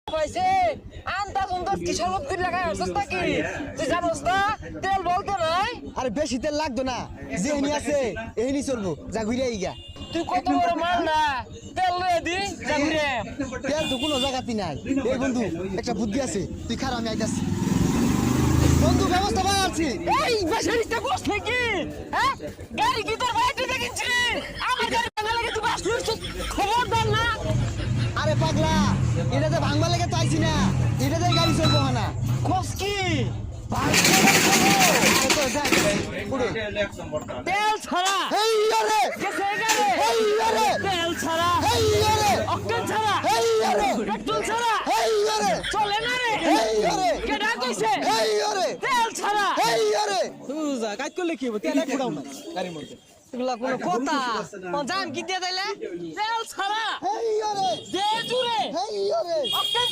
পাইছে আন্দাজ উন্দাজ কি সর্বদিন লাগাই আসছিস নাকি তুই জানোস না তেল বলতে নাই আরে বেশি তেল লাগতো না যে এনি আছে এনি চলবো যা ঘুরে আইগা তুই কত বড় মাল না তেল লয়ে দি যা ঘুরে তেল তো কোনো জায়গাতে নাই এই বন্ধু একটা বুদ্ধি আছে তুই খারাপ আমি আইতাছি বন্ধু ব্যবস্থা বাড়াচ্ছি এই বেশারিটা বস নাকি হ্যাঁ গাড়ি কি তোর বাইরে দেখিছি আমার গাড়ি ভাঙা লাগে তুই বাস লইছ খবরদার না আরে পাগলা এটাতে ভাঙবা লেগে তো আইছি না এটাতে গাড়ি চলবো না খোঁজ কি তেল ছাড়া এই আরে গেছে গাড়ি এই আরে তেল ছাড়া এই আরে অক্টেন ছাড়া এই আরে পেট্রোল ছাড়া এই আরে চলে না রে এই আরে কেডা কইছে এই আরে তেল ছাড়া এই আরে তুই কাজ করলে কি হবে তেল এক ফুটাও না গাড়ির মধ্যে এগুলা কোনো কথা জান কি দিয়ে দিলে তেল ছাড়া এই আরে দে জুড়ে এই আরে অক্টেন